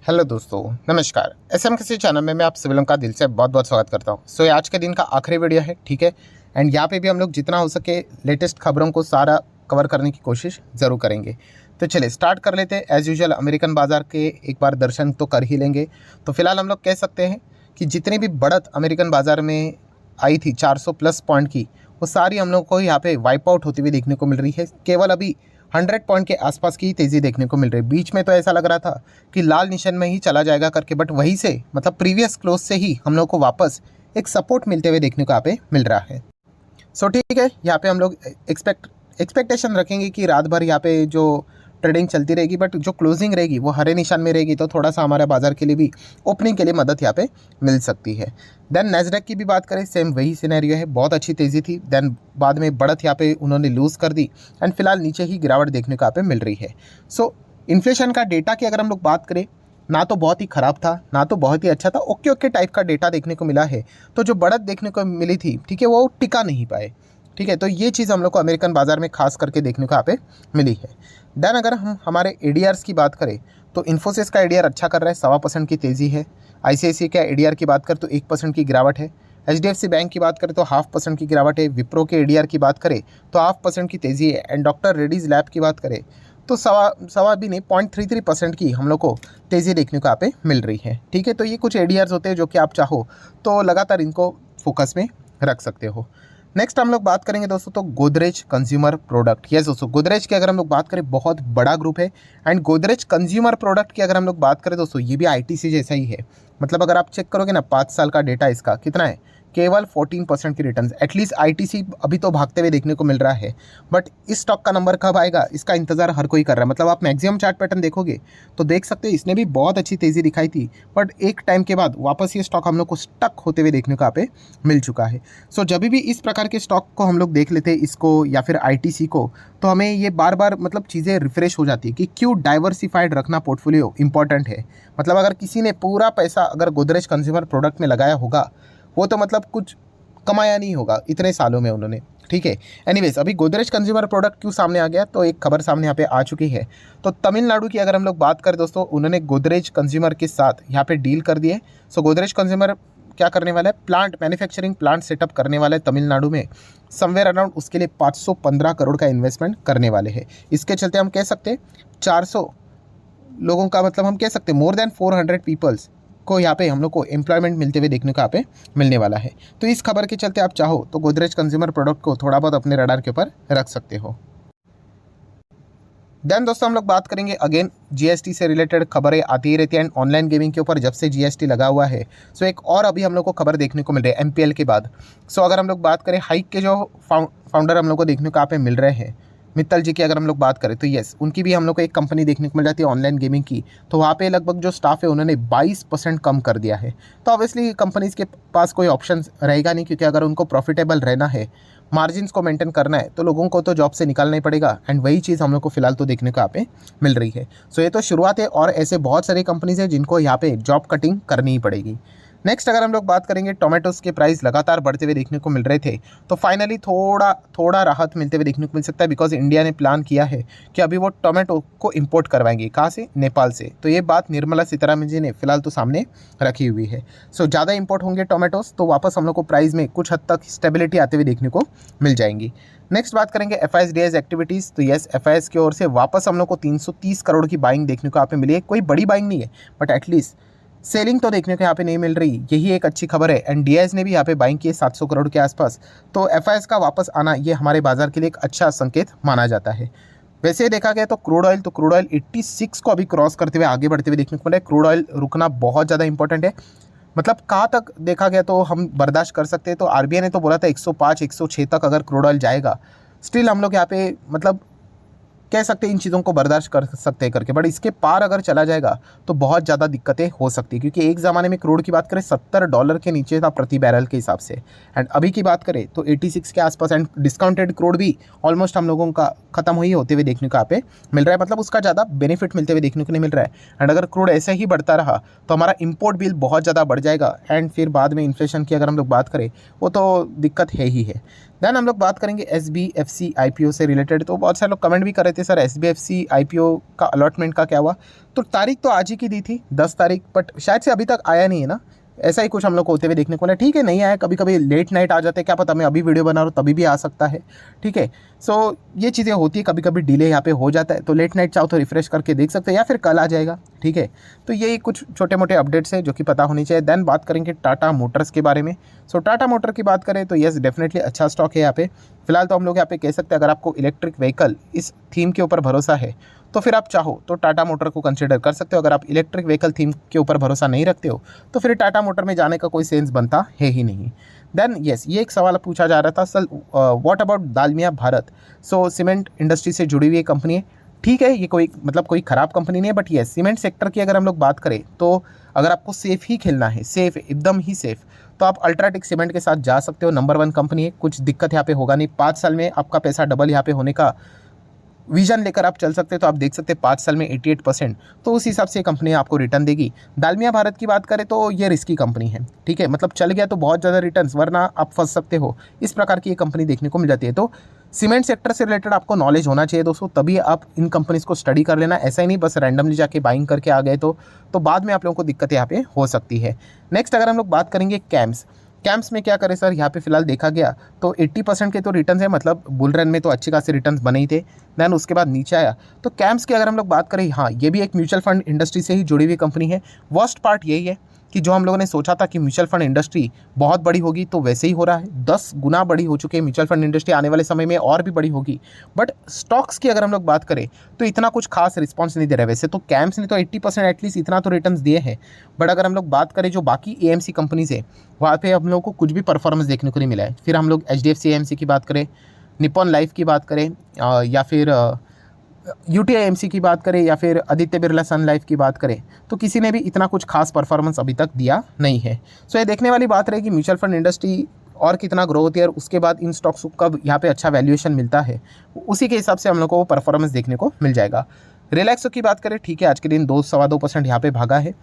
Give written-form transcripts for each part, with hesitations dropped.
Hello दोस्तों, नमस्कार। SM किसी चैनल में मैं आप सभी लोगों का दिल से बहुत बहुत स्वागत करता हूं। ये आज के दिन का आखिरी वीडियो है, ठीक है। एंड यहाँ पे भी हम लोग जितना हो सके लेटेस्ट खबरों को सारा कवर करने की कोशिश ज़रूर करेंगे। तो चलिए स्टार्ट कर लेते हैं। एज़ यूजुअल अमेरिकन बाज़ार के एक बार दर्शन तो कर ही लेंगे। तो फिलहाल हम लोग कह सकते हैं कि जितनी भी बढ़त अमेरिकन बाज़ार में आई थी 400 प्लस पॉइंट की, वो सारी हम लोग को यहाँ पे वाइप आउट होती हुई देखने को मिल रही है। केवल अभी 100 पॉइंट के आसपास की तेज़ी देखने को मिल रही है। बीच में तो ऐसा लग रहा था कि लाल निशान में ही चला जाएगा करके, बट वहीं से मतलब प्रीवियस क्लोज से ही हम लोग को वापस एक सपोर्ट मिलते हुए देखने को यहाँ पे मिल रहा है। ठीक है, यहाँ पे हम लोग एक्सपेक्टेशन रखेंगे कि रात भर यहाँ पे जो ट्रेडिंग चलती रहेगी, बट जो क्लोजिंग रहेगी वो हरे निशान में रहेगी, तो थोड़ा सा हमारे बाजार के लिए भी ओपनिंग के लिए मदद यहाँ पे मिल सकती है। देन नैस्डैक की भी बात करें, सेम वही सिनेरियो है। बहुत अच्छी तेज़ी थी, देन बाद में बढ़त यहाँ पे उन्होंने लूज़ कर दी एंड फिलहाल नीचे ही गिरावट देखने को यहाँ पे मिल रही है। इन्फ्लेशन का डेटा की अगर हम लोग बात करें, ना तो बहुत ही ख़राब था ना तो बहुत ही अच्छा था, ओके ओके टाइप का डेटा देखने को मिला है। तो जो बढ़त देखने को मिली थी, ठीक है, वो टिका नहीं पाए, ठीक है। तो ये चीज़ हम लोग को अमेरिकन बाज़ार में खास करके देखने को यहाँ पे मिली है। देन अगर हम हमारे एडीआर्स की बात करें तो इन्फोसिस का एडीआर अच्छा कर रहा है, 1.25% की तेज़ी है। आईसीआईसीआई का एडीआर की बात करें तो 1% की गिरावट है। एचडीएफसी बैंक की बात करें तो 0.5% की गिरावट है। विप्रो के एडीआर की बात करें तो 0.5% की तेज़ी है। एंड डॉक्टर रेड्डीज़ लैब की बात करें तो सवा भी नहीं 0.33% की हम लोग को तेज़ी देखने को यहाँ पे मिल रही है, ठीक है। तो ये कुछ एडीआर्स होते हैं जो कि आप चाहो तो लगातार इनको फोकस में रख सकते हो। नेक्स्ट हम लोग बात करेंगे दोस्तों तो गोदरेज कंज्यूमर प्रोडक्ट। यस दोस्तों, गोदरेज की अगर हम लोग बात करें बहुत बड़ा ग्रुप है। एंड गोदरेज कंज्यूमर प्रोडक्ट की अगर हम लोग बात करें दोस्तों, ये भी आईटीसी जैसा ही है। मतलब अगर आप चेक करोगे ना 5 साल का डेटा इसका कितना है, केवल 14% की रिटर्न्स। एटलीस्ट आईटीसी अभी तो भागते हुए देखने को मिल रहा है, बट इस स्टॉक का नंबर कब आएगा इसका इंतजार हर कोई कर रहा है। मतलब आप मैक्सिमम चार्ट पैटर्न देखोगे तो देख सकते हैं इसने भी बहुत अच्छी तेज़ी दिखाई थी, बट एक टाइम के बाद वापस ये स्टॉक हम लोग को स्टक होते हुए देखने को यहाँ पे मिल चुका है। जब भी इस प्रकार के स्टॉक को हम लोग देख लेते हैं, इसको या फिर आईटीसी को, तो हमें ये बार बार मतलब चीज़ें रिफ्रेश हो जाती है कि क्यों डाइवर्सिफाइड रखना पोर्टफोलियो इंपॉर्टेंट है। मतलब अगर किसी ने पूरा पैसा अगर गोदरेज कंज्यूमर प्रोडक्ट में लगाया होगा, वो तो मतलब कुछ कमाया नहीं होगा इतने सालों में उन्होंने, ठीक है। एनीवेज, अभी गोदरेज कंज्यूमर प्रोडक्ट क्यों सामने आ गया, तो एक खबर सामने यहाँ पे आ चुकी है। तो तमिलनाडु की अगर हम लोग बात करें दोस्तों, उन्होंने गोदरेज कंज्यूमर के साथ यहाँ पे डील कर दिए। गोदरेज कंज्यूमर क्या करने वाला है, प्लांट मैन्युफैक्चरिंग प्लांट सेटअप करने वाला है तमिलनाडु में। समवेयर अराउंड उसके लिए 515 करोड़ का इन्वेस्टमेंट करने वाले हैं। इसके चलते हम कह सकते हैं 400 लोगों का, मतलब हम कह सकते हैं मोर देन 400 पीपल्स को यहाँ पे हम लोग को एम्प्लॉयमेंट मिलते हुए देखने को यहाँ पे मिलने वाला है। तो इस खबर के चलते आप चाहो तो गोदरेज कंज्यूमर प्रोडक्ट को थोड़ा बहुत अपने रडार के ऊपर रख सकते हो। देन दोस्तों हम लोग बात करेंगे अगेन जीएसटी से रिलेटेड खबरें आती ही रहती है। एंड ऑनलाइन गेमिंग के ऊपर जब से जीएसटी लगा हुआ है, एक और अभी हम लोग को खबर देखने को मिल रही है एमपीएल के बाद। अगर हम लोग बात करें हाइक के जो फाउंडर हम लोग को देखने को यहाँ पे मिल रहे हैं, मित्तल जी की अगर हम लोग बात करें तो यस, उनकी भी हम लोग को एक कंपनी देखने को मिल जाती है ऑनलाइन गेमिंग की। तो वहाँ पे लगभग जो स्टाफ है उन्होंने 22% कम कर दिया है। तो ऑब्वियसली कंपनीज के पास कोई ऑप्शन रहेगा नहीं, क्योंकि अगर उनको प्रॉफिटेबल रहना है, मार्जिन्स को मेंटेन करना है, तो लोगों को तो जॉब से निकालना ही पड़ेगा। एंड वही चीज़ हम लोग को फिलहाल तो देखने को यहाँ पे मिल रही है। ये तो शुरुआत है, और ऐसे बहुत सारी कंपनीज है जिनको यहाँ पे जॉब कटिंग करनी ही पड़ेगी। नेक्स्ट अगर हम लोग बात करेंगे, टोमेटोज़ के प्राइस लगातार बढ़ते हुए देखने को मिल रहे थे, तो फाइनली थोड़ा राहत मिलते हुए देखने को मिल सकता है, बिकॉज इंडिया ने प्लान किया है कि अभी वो टोमेटो को इंपोर्ट करवाएंगे। कहाँ से? नेपाल से। तो ये बात निर्मला सीतारमण जी ने फिलहाल तो सामने रखी हुई है। ज़्यादा इंपोर्ट होंगे टोमेटोज़, तो वापस हम लोग को प्राइस में कुछ हद तक स्टेबिलिटी आते हुए देखने को मिल जाएंगी। नेक्स्ट बात करेंगे एफआईएस एक्टिविटीज़। तो यस, एफआईएस की ओर से वापस हम लोग को 330 करोड़ की बाइंग देखने को यहाँ पे मिली है। कोई बड़ी बाइंग नहीं है, बट एटलीस्ट सेलिंग तो देखने को यहाँ पे नहीं मिल रही, यही एक अच्छी खबर है। एंड डीआईएस ने भी यहाँ पे बाइंग की 700 करोड़ के आसपास। तो एफआईएस का वापस आना ये हमारे बाजार के लिए एक अच्छा संकेत माना जाता है। वैसे देखा गया तो क्रूड ऑयल 86 को अभी क्रॉस करते हुए आगे बढ़ते हुए देखने को मिला है। क्रूड ऑयल रुकना बहुत ज़्यादा इंपॉर्टेंट है। मतलब कहाँ तक देखा गया तो हम बर्दाश्त कर सकते हैं। तो आरबीआई ने तो बोला था 105 106 तक अगर क्रूड ऑयल जाएगा, स्टिल हम लोग यहाँ पे मतलब कह सकते हैं इन चीज़ों को बर्दाश्त कर सकते हैं करके, बट इसके पार अगर चला जाएगा तो बहुत ज़्यादा दिक्कतें हो सकती है। क्योंकि एक ज़माने में क्रूड की बात करें $70 के नीचे था प्रति बैरल के हिसाब से, एंड अभी की बात करें तो 86 के आसपास। एंड डिस्काउंटेड क्रूड भी ऑलमोस्ट हम लोगों का खत्म हुई होते हुए देखने को यहाँ पे मिल रहा है। मतलब उसका ज़्यादा बेनिफिट मिलते हुए देखने को नहीं मिल रहा है। एंड अगर क्रूड ऐसे ही बढ़ता रहा तो हमारा इंपोर्ट बिल बहुत ज़्यादा बढ़ जाएगा, एंड फिर बाद में इन्फ्लेशन की अगर हम लोग बात करें वो तो दिक्कत है ही है। देन हम लोग बात करेंगे SBFC IPO से रिलेटेड। तो बहुत सारे लोग कमेंट भी कर रहे थे सर SBFC IPO का अलॉटमेंट का क्या हुआ। तो तारीख तो आज ही की दी थी 10 तारीख, बट शायद से अभी तक आया नहीं है ना, ऐसा ही कुछ हम लोग को होते हुए देखने को मिला। ठीक है, नहीं आया, कभी कभी लेट नाइट आ जाते हैं, क्या पता मैं अभी वीडियो बना रहा हूँ तभी भी आ सकता है। ठीक है, सो ये चीज़ें होती है, कभी कभी डिले यहाँ पे हो जाता है, तो लेट नाइट चाहो तो रिफ्रेश करके देख सकते हैं या फिर कल आ जाएगा। ठीक है, तो यही कुछ छोटे मोटे अपडेट्स है जो कि पता होनी चाहिए। देन बात करेंगे टाटा मोटर्स के बारे में। सो टाटा मोटर की बात करें तो यस डेफिनेटली अच्छा स्टॉक है यहाँ पे। फिलहाल तो हम लोग यहाँ पे कह सकते हैं अगर आपको इलेक्ट्रिक व्हीकल इस थीम के ऊपर भरोसा है तो फिर आप चाहो तो टाटा मोटर को कंसिडर कर सकते हो। अगर आप इलेक्ट्रिक व्हीकल थीम के ऊपर भरोसा नहीं रखते हो तो फिर टाटा मोटर में जाने का कोई सेंस बनता है ही नहीं। देन यस, ये एक सवाल पूछा जा रहा था sir, what about Dalmia Bharat. So cement industry से जुड़ी हुई कंपनी है। ठीक है, ये कोई ख़राब कंपनी नहीं है, बट यस सीमेंट सेक्टर की अगर हम लोग बात करें तो अगर आपको सेफ़ ही खेलना है, सेफ़ एकदम ही सेफ़, तो आप अल्ट्राटेक सीमेंट के साथ जा सकते हो। नंबर 1 कंपनी है, कुछ दिक्कत यहाँ पे होगा नहीं। 5 साल में आपका पैसा डबल यहाँ पे होने का विजन लेकर आप चल सकते हैं। तो आप देख सकते हैं 5 साल में 88%, तो उस हिसाब से कंपनी आपको रिटर्न देगी। दालमिया भारत की बात करें तो ये रिस्की कंपनी है। ठीक है, मतलब चल गया तो बहुत ज़्यादा रिटर्न्स, वरना आप फंस सकते हो। इस प्रकार की ये कंपनी देखने को मिल जाती है। तो सीमेंट सेक्टर से रिलेटेड आपको नॉलेज होना चाहिए दोस्तों, तभी आप इन कंपनीज़ को स्टडी कर लेना। ऐसा ही नहीं बस रैंडमली जाके बाइंग करके आ गए तो बाद में आप लोगों को दिक्कत यहाँ पे हो सकती है। नेक्स्ट अगर हम लोग बात करेंगे कैम्प्स में क्या करें सर, यहाँ पे फिलहाल देखा गया तो 80% के तो रिटर्न्स है, मतलब बुल रन में तो अच्छे खासे रिटर्न्स बने ही थे। देन उसके बाद नीचे आया। तो कैम्प्स की अगर हम लोग बात करें, हाँ ये भी एक म्यूचुअल फंड इंडस्ट्री से ही जुड़ी हुई कंपनी है। वर्स्ट पार्ट यही है कि जो हम लोगों ने सोचा था कि म्यूचुअल फंड इंडस्ट्री बहुत बड़ी होगी तो वैसे ही हो रहा है, 10 गुना बड़ी हो चुकी है म्यूचुअल फंड इंडस्ट्री, आने वाले समय में और भी बड़ी होगी। बट स्टॉक्स की अगर हम लोग बात करें तो इतना कुछ खास रिस्पॉन्स नहीं दे रहा है। वैसे तो कैम्प्स ने तो 80% एटलीस्ट इतना तो रिटर्न्स दिए हैं, बट अगर हम लोग बात करें जो बाकी AMC कंपनीज है वहाँ पे हम लोग को कुछ भी परफॉर्मेंस देखने को नहीं मिला है। फिर हम लोग HDFC AMC की बात करें, निप्पॉन लाइफ की बात करें, या फिर UTI AMC की बात करें, या फिर आदित्य बिरला सन लाइफ की बात करें, तो किसी ने भी इतना कुछ खास परफॉर्मेंस अभी तक दिया नहीं है। सो ये देखने वाली बात रहेगी म्यूचुअल फंड इंडस्ट्री और कितना ग्रो होती है और उसके बाद इन स्टॉक्स को कब यहाँ पे अच्छा वैल्यूएशन मिलता है, उसी के हिसाब से हम लोग को वो परफॉर्मेंस देखने को मिल जाएगा। रिलैक्सो की बात करें, ठीक है आज के दिन 2-2.25% यहाँ पे भागा है।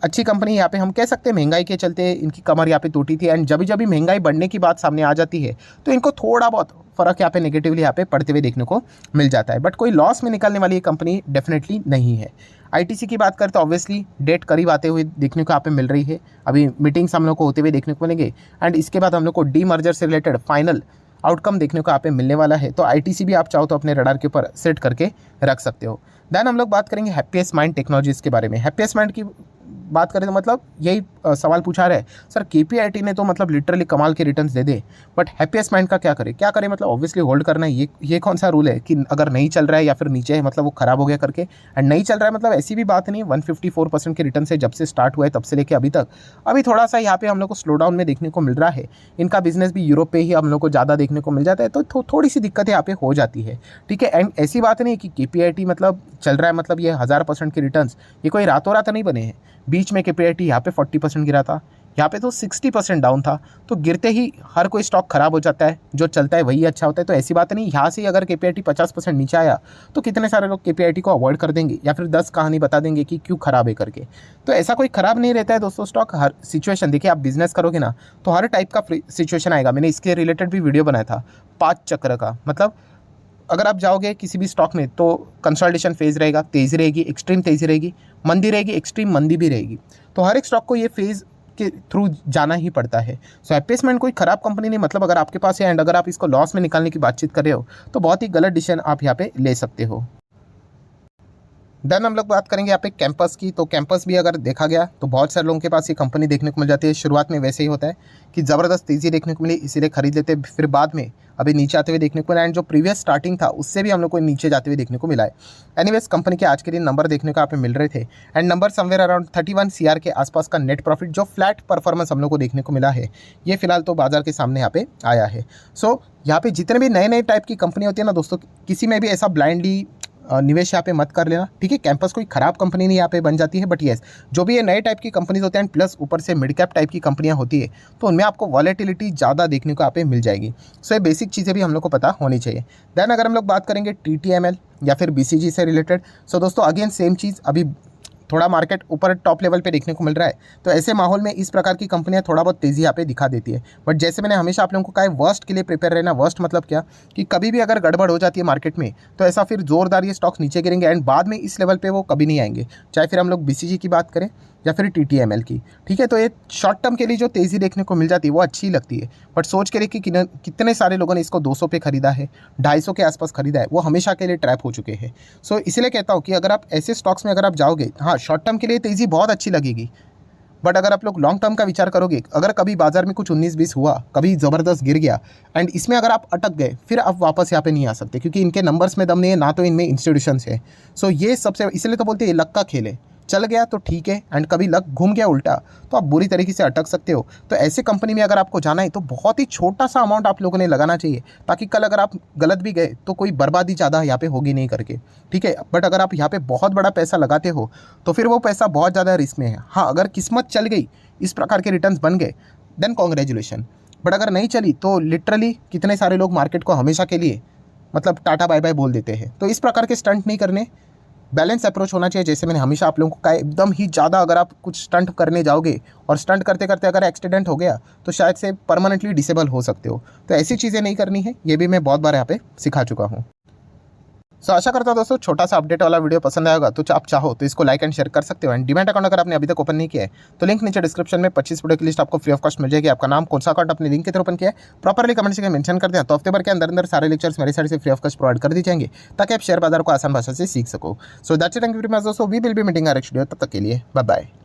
अच्छी कंपनी, यहाँ पे हम कह सकते हैं महंगाई के चलते इनकी कमर यहाँ पे टूटी थी, एंड जब भी महंगाई बढ़ने की बात सामने आ जाती है तो इनको थोड़ा बहुत फ़र्क यहाँ पे नेगेटिवली यहाँ पे पड़ते हुए देखने को मिल जाता है। बट कोई लॉस में निकलने वाली ये कंपनी डेफिनेटली नहीं है। ITC की बात करें तो ऑब्वियसली डेट करीब आते हुए देखने को यहाँ पे मिल रही है, अभी मीटिंग्स हम लोग को होते हुए देखने को मिलेंगे, एंड इसके बाद हम लोग को डीमर्जर से रिलेटेड फाइनल आउटकम देखने को यहाँ पे मिलने वाला है। तो ITC भी आप चाहो तो अपने रडार के ऊपर सेट करके रख सकते हो। देन हम लोग बात करेंगे हैप्पीएस्ट माइंड टेक्नोलॉजीज़ के बारे में। हैप्पीएस्ट माइंड की बात करें तो मतलब यही सवाल पूछा रहा है सर, KPIT ने तो मतलब लिटरली कमाल के returns they they, but happiest mind का क्या करें मतलब ऑब्वियसली होल्ड करना है। ये कौन सा रूल है कि अगर नहीं चल रहा है या फिर नीचे है मतलब वो खराब हो गया करके, एंड नहीं चल रहा है मतलब ऐसी भी बात नहीं। 154% के रिटर्न से जब से स्टार्ट हुआ है तब से लेकर अभी तक, अभी थोड़ा सा यहाँ पे हम लोग को स्लो डाउन में देखने को मिल रहा है। इनका बिजनेस भी यूरोप पे ही हम लोग को ज़्यादा देखने को मिल जाता है, तो थोड़ी सी दिक्कत यहाँ पे हो जाती है। ठीक है, एंड ऐसी बात नहीं है कि KPIT मतलब चल रहा है मतलब ये 1000% के रिटर्न्स ये कोई रातों रात नहीं बने हैं। बीच में KPIT यहाँ पे 40% गिरा था, यहाँ पे तो 60% डाउन था। तो गिरते ही हर कोई स्टॉक खराब हो जाता है, जो चलता है वही अच्छा होता है। तो ऐसी बात नहीं, यहाँ से अगर KPIT 50% नीचे आया तो कितने सारे लोग KPIT को अवॉइड कर देंगे या फिर 10 कहानी बता देंगे कि क्यों खराब है करके। तो ऐसा कोई खराब नहीं रहता है दोस्तों स्टॉक। हर सिचुएशन देखिए, आप बिजनेस करोगे ना तो हर टाइप का सिचुएशन आएगा। मैंने इसके रिलेटेड भी वीडियो बनाया था 5 चक्र का, मतलब अगर आप जाओगे किसी भी स्टॉक में तो कंसोलिडेशन फेज रहेगा, तेज़ी रहेगी, एक्सट्रीम तेज़ी रहेगी, मंदी रहेगी, एक्सट्रीम मंदी भी रहेगी। तो हर एक स्टॉक को ये फेज़ के थ्रू जाना ही पड़ता है। सो हैप्पीएस्ट माइंड कोई ख़राब कंपनी नहीं, मतलब अगर आपके पास है एंड अगर आप इसको लॉस में निकालने की बातचीत कर रहे हो तो बहुत ही गलत डिसीजन आप यहाँ पे ले सकते हो। देन हम लोग बात करेंगे यहाँ पे कैंपस की। तो कैंपस भी अगर देखा गया तो बहुत सारे लोगों के पास ये कंपनी देखने को मिल जाती है। शुरुआत में वैसे ही होता है कि ज़बरदस्त तेज़ी देखने को मिली इसीलिए खरीद लेते हैं, फिर बाद में अभी नीचे आते हुए देखने को मिला, एंड जो प्रीवियस स्टार्टिंग था उससे भी हम लोग को नीचे जाते हुए देखने को मिला है। एनीवेज कंपनी के आज के दिन नंबर देखने को यहाँ पे मिल रहे थे, and number somewhere around 31 CR के आसपास का नेट प्रॉफिट, जो फ्लैट परफॉर्मेंस हम लोग को देखने को मिला है, ये फिलहाल तो बाजार के सामने यहाँ पे आया है। सो यहाँ पे जितने भी नए टाइप की कंपनी होती है ना दोस्तों, किसी में भी ऐसा ब्लाइंडली निवेश यहाँ पे मत कर लेना। ठीक है, कैंपस कोई ख़राब कंपनी नहीं यहाँ पे बन जाती है, बट येस जो भी ये नए टाइप की कंपनीज होते हैं प्लस ऊपर से मिड कैप टाइप की कंपनियाँ होती है तो उनमें आपको वॉलेटिलिटी ज़्यादा देखने को यहाँ पे मिल जाएगी। सो ये बेसिक चीज़ें भी हम लोग को पता होनी चाहिए। देन अगर हम लोग बात करेंगे TTML या फिर BCG से रिलेटेड, सो दोस्तों अगेन सेम चीज़, अभी थोड़ा मार्केट ऊपर टॉप लेवल पे देखने को मिल रहा है। तो ऐसे माहौल में इस प्रकार की कंपनियां थोड़ा बहुत तेज़ी यहाँ पे दिखा देती है। बट जैसे मैंने हमेशा आप लोगों को कहा है, वर्स्ट के लिए प्रिपेयर रहना। वर्स्ट मतलब क्या कि कभी भी अगर गड़बड़ हो जाती है मार्केट में तो ऐसा फिर जोरदार ये स्टॉक्स नीचे गिरेंगे एंड बाद में इस लेवल पे वो कभी नहीं आएंगे, चाहे फिर हम लोग BCG की बात करें या फिर TTML की। ठीक है, तो ये शॉर्ट टर्म के लिए जो तेज़ी देखने को मिल जाती है वो अच्छी लगती है। बट सोच के देखिए कि कितने सारे लोगों ने इसको 200 पे खरीदा है, 250 के आसपास खरीदा है, वो हमेशा के लिए ट्रैप हो चुके हैं। सो इसलिए कहता हूँ कि अगर आप ऐसे स्टॉक्स में अगर आप जाओगे, हाँ शॉर्ट टर्म के लिए तेज़ी बहुत अच्छी लगेगी, बट अगर आप लोग लॉन्ग टर्म का विचार करोगे, अगर कभी बाजार में कुछ 19-20 हुआ, कभी ज़बरदस्त गिर गया एंड इसमें अगर आप अटक गए, फिर आप वापस यहाँ पे नहीं आ सकते, क्योंकि इनके नंबर्स में दम नहीं है, ना तो इनमें इंस्टीट्यूशंस है। सो ये सबसे, इसलिए तो बोलते हैं ये लक का खेल है। चल गया तो ठीक है, एंड कभी लक घूम गया उल्टा तो आप बुरी तरीके से अटक सकते हो। तो ऐसे कंपनी में अगर आपको जाना है तो बहुत ही छोटा सा अमाउंट आप लोगों ने लगाना चाहिए, ताकि कल अगर आप गलत भी गए तो कोई बर्बादी ज़्यादा यहाँ पे होगी नहीं करके। ठीक है, बट अगर आप यहाँ पे बहुत बड़ा पैसा लगाते हो तो फिर वो पैसा बहुत ज़्यादा रिस्क में है। हाँ, अगर किस्मत चल गई, इस प्रकार के रिटर्न्स बन गए, देन कॉन्ग्रेचुलेशन। बट अगर नहीं चली तो लिटरली कितने सारे लोग मार्केट को हमेशा के लिए मतलब टाटा बाय बाय बोल देते हैं। तो इस प्रकार के स्टंट नहीं करने, बैलेंस अप्रोच होना चाहिए। जैसे मैंने हमेशा आप लोगों को कहा, एकदम ही ज़्यादा अगर आप कुछ स्टंट करने जाओगे और स्टंट करते करते अगर एक्सीडेंट हो गया तो शायद से परमानेंटली डिसेबल हो सकते हो। तो ऐसी चीज़ें नहीं करनी है, ये भी मैं बहुत बार यहाँ पे सिखा चुका हूँ। सो आशा करता हूँ दोस्तों छोटा सा अपडेट वाला वीडियो पसंद आएगा, तो आप चाहो तो इसको लाइक एंड शेयर कर सकते हो। एंड डीमैट अकाउंट अगर आपने अभी तक ओपन नहीं किया है तो लिंक नीचे डिस्क्रिप्शन में 25 वीडियो की लिस्ट आपको फ्री ऑफ कॉस्ट मिल जाएगी। आपका नाम, कौन सा अकाउंट अपने लिंक के थ्रू ओपन किया है, प्रॉपरली कमेंट से मेंशन कर दिया तो हफ्ते भर के अंदर सारे लेक्चर्स मेरे साइड से फ्री ऑफ कॉस्ट प्रोवाइड कर दी जाएंगे, ताकि आप शेयर बाजार को आसान भाषा से सीख सको। So that's it, thank you very much दोस्तों, we will be meeting our next video. तब तक के लिए बाय बाय।